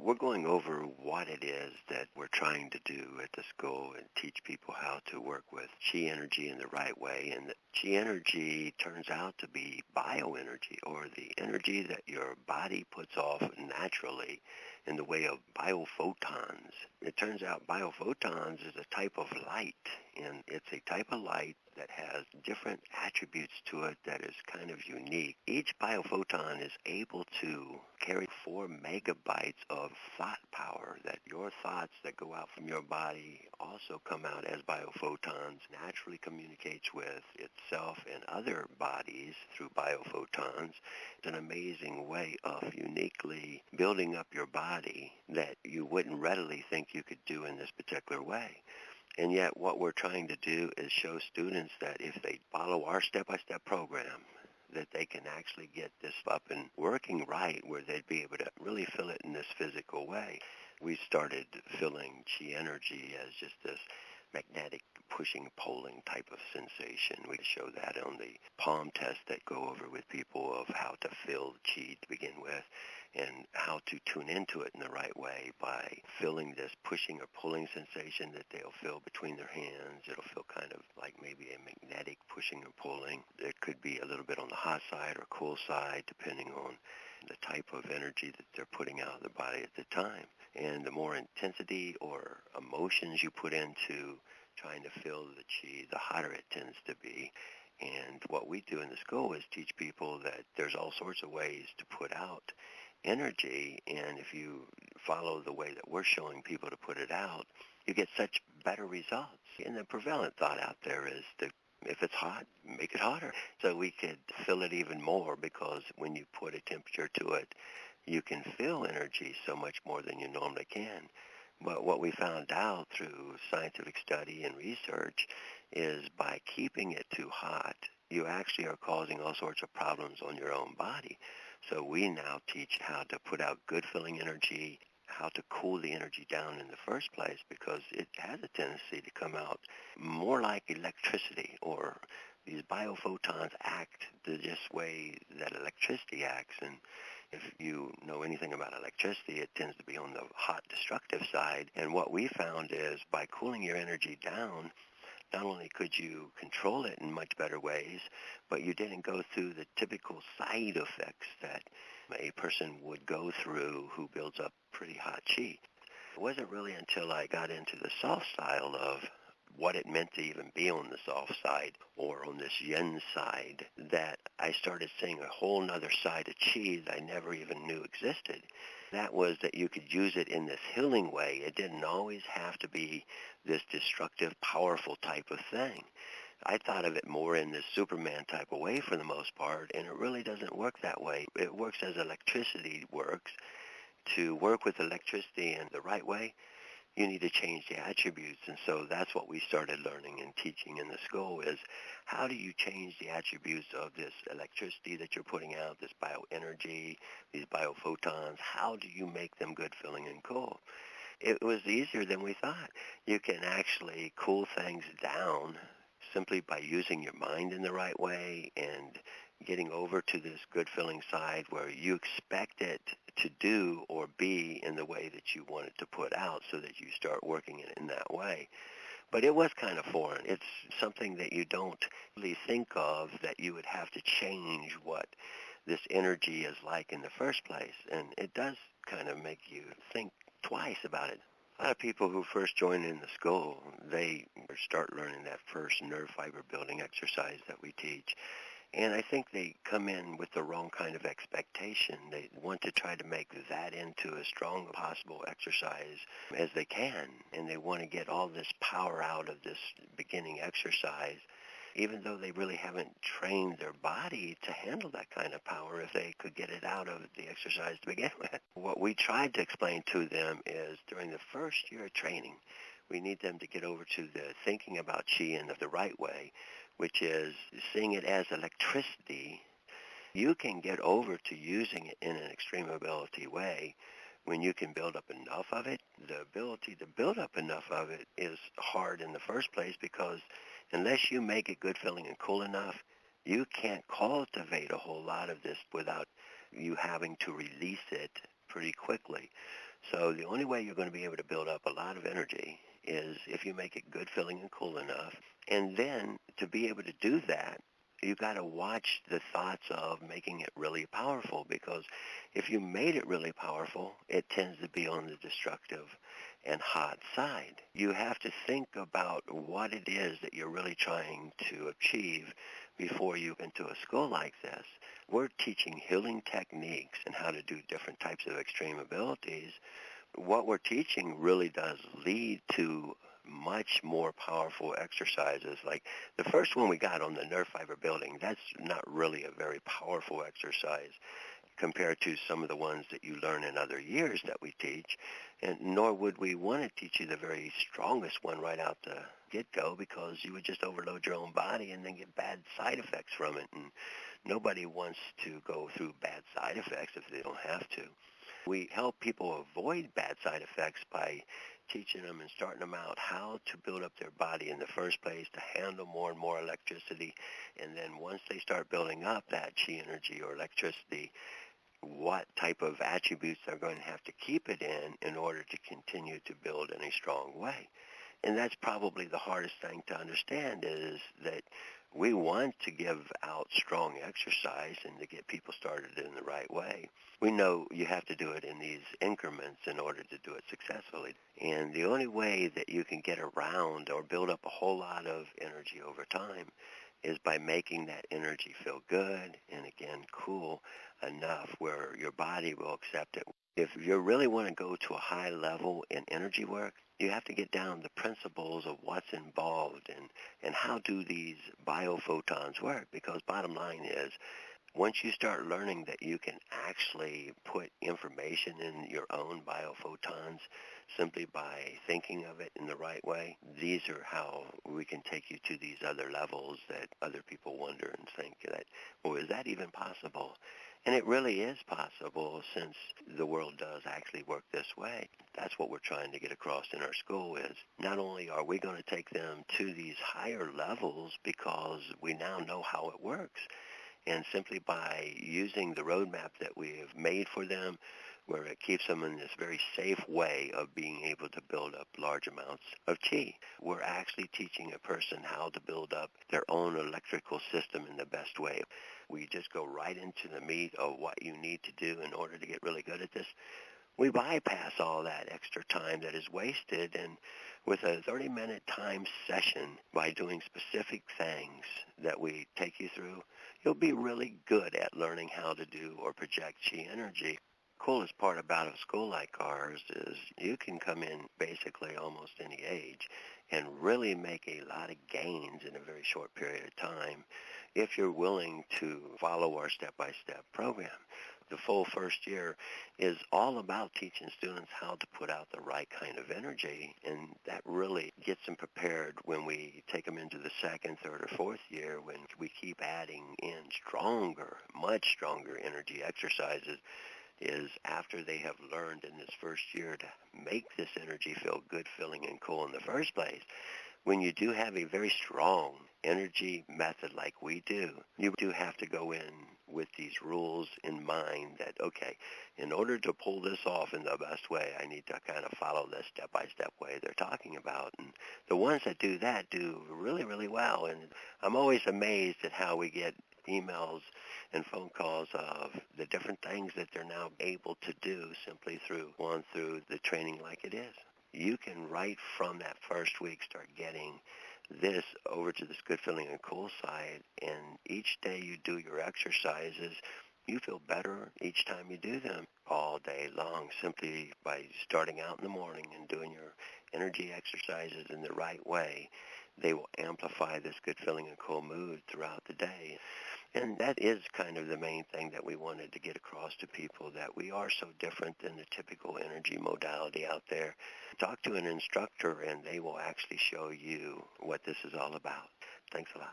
we're going over what it is that we're trying to do at the school and teach people how to work with chi energy in the right way. And chi energy turns out to be bioenergy, or the energy that your body puts off naturally in the way of biophotons. It turns out biophotons is a type of light, and it's a type of light that has different attributes to it that is kind of unique. Each biophoton is able to carry 4 megabytes of thought power, that your thoughts that go out from your body also come out as biophotons, naturally communicates with itself and other bodies through biophotons. It's an amazing way of uniquely building up your body that you wouldn't readily think you could do in this particular way. And yet what we're trying to do is show students that if they follow our step-by-step program, that they can actually get this up and working right, where they'd be able to really feel it in this physical way. We started feeling chi energy as just this magnetic pushing, pulling type of sensation. We show that on the palm test that go over with people of how to feel chi to begin with and how to tune into it in the right way by feeling this pushing or pulling sensation that they'll feel between their hands. It'll feel kind of like maybe a magnetic pushing or pulling. It could be a little bit on the hot side or cool side depending on the type of energy that they're putting out of their body at the time. And the more intensity or emotions you put into trying to feel the chi, the hotter it tends to be. And what we do in the school is teach people that there's all sorts of ways to put out energy, and if you follow the way that we're showing people to put it out, you get such better results. And the prevalent thought out there is that if it's hot, make it hotter. So we could feel it even more, because when you put a temperature to it, you can feel energy so much more than you normally can. But what we found out through scientific study and research is by keeping it too hot, you actually are causing all sorts of problems on your own body. So we now teach how to put out good feeling energy, how to cool the energy down in the first place, because it has a tendency to come out more like electricity, or these biophotons act the just way that electricity acts. And if you know anything about electricity, it tends to be on the hot, destructive side. And what we found is by cooling your energy down, not only could you control it in much better ways, but you didn't go through the typical side effects that a person would go through who builds up pretty hot chi. It wasn't really until I got into the soft style of what it meant to even be on the soft side or on this yin side that I started seeing a whole other side of chi that I never even knew existed. That was that you could use it in this healing way. It didn't always have to be this destructive, powerful type of thing. I thought of it more in this Superman type of way for the most part, and it really doesn't work that way. It works as electricity works. To work with electricity in the right way, you need to change the attributes. And so that's what we started learning and teaching in the school is how do you change the attributes of this electricity that you're putting out, this bioenergy, these biophotons, how do you make them good feeling and cool? It was easier than we thought. You can actually cool things down simply by using your mind in the right way and getting over to this good feeling side where you expect it to do or be in the way that you want it to put out, so that you start working it in that way. But it was kind of foreign. It's something that you don't really think of, that you would have to change what this energy is like in the first place. And it does kind of make you think twice about it. A lot of people who first join in the school, they start learning that first nerve fiber building exercise that we teach. And I think they come in with the wrong kind of expectation. They want to try to make that into as strong a possible exercise as they can. And they want to get all this power out of this beginning exercise, even though they really haven't trained their body to handle that kind of power if they could get it out of the exercise to begin with. What we tried to explain to them is during the first year of training, we need them to get over to the thinking about chi in the right way, which is seeing it as electricity. You can get over to using it in an extreme ability way when you can build up enough of it. The ability to build up enough of it is hard in the first place, because unless you make it good feeling and cool enough, you can't cultivate a whole lot of this without you having to release it pretty quickly. So the only way you're going to be able to build up a lot of energy is if you make it good feeling and cool enough. And then to be able to do that, you got to watch the thoughts of making it really powerful, because if you made it really powerful, it tends to be on the destructive and hot side. You have to think about what it is that you're really trying to achieve before you go into a school like this. We're teaching healing techniques and how to do different types of extreme abilities. What we're teaching really does lead to much more powerful exercises. Like the first one we got on the nerve fiber building, that's not really a very powerful exercise compared to some of the ones that you learn in other years that we teach, and nor would we want to teach you the very strongest one right out the get-go, because you would just overload your own body and then get bad side effects from it, and nobody wants to go through bad side effects if they don't have to. We help people avoid bad side effects by teaching them and starting them out how to build up their body in the first place to handle more and more electricity. And then once they start building up that chi energy or electricity, what type of attributes they're going to have to keep it in order to continue to build in a strong way. And that's probably the hardest thing to understand, is that we want to give out strong exercise and to get people started in the right way. We know you have to do it in these increments in order to do it successfully. And the only way that you can get around or build up a whole lot of energy over time is by making that energy feel good and, again, cool enough where your body will accept it. If you really want to go to a high level in energy work, you have to get down the principles of what's involved and how do these biophotons work, because bottom line is, once you start learning that you can actually put information in your own biophotons simply by thinking of it in the right way, these are how we can take you to these other levels that other people wonder and think that, well, is that even possible? And it really is possible, since the world does actually work this way. That's what we're trying to get across in our school, is not only are we going to take them to these higher levels because we now know how it works, and simply by using the roadmap that we have made for them, where it keeps them in this very safe way of being able to build up large amounts of chi. We're actually teaching a person how to build up their own electrical system in the best way. We just go right into the meat of what you need to do in order to get really good at this. We bypass all that extra time that is wasted, and with a 30-minute time session, by doing specific things that we take you through, you'll be really good at learning how to do or project chi energy. Coolest part about a school like ours is you can come in basically almost any age and really make a lot of gains in a very short period of time if you're willing to follow our step-by-step program. The full first year is all about teaching students how to put out the right kind of energy, and that really gets them prepared when we take them into the second, third, or fourth year, when we keep adding in stronger, much stronger energy exercises, is after they have learned in this first year to make this energy feel good, feeling, and cool in the first place. When you do have a very strong energy method like we do, you do have to go in with these rules in mind that, okay, in order to pull this off in the best way, I need to kind of follow this step-by-step way they're talking about. And the ones that do that do really, really well. And I'm always amazed at how we get emails and phone calls of the different things that they're now able to do simply through the training like it is. You can right from that first week start getting this over to this good feeling and cool side, and each day you do your exercises, you feel better each time you do them all day long, simply by starting out in the morning and doing your energy exercises in the right way. They will amplify this good feeling and cool mood throughout the day. And that is kind of the main thing that we wanted to get across to people, that we are so different than the typical energy modality out there. Talk to an instructor and they will actually show you what this is all about. Thanks a lot.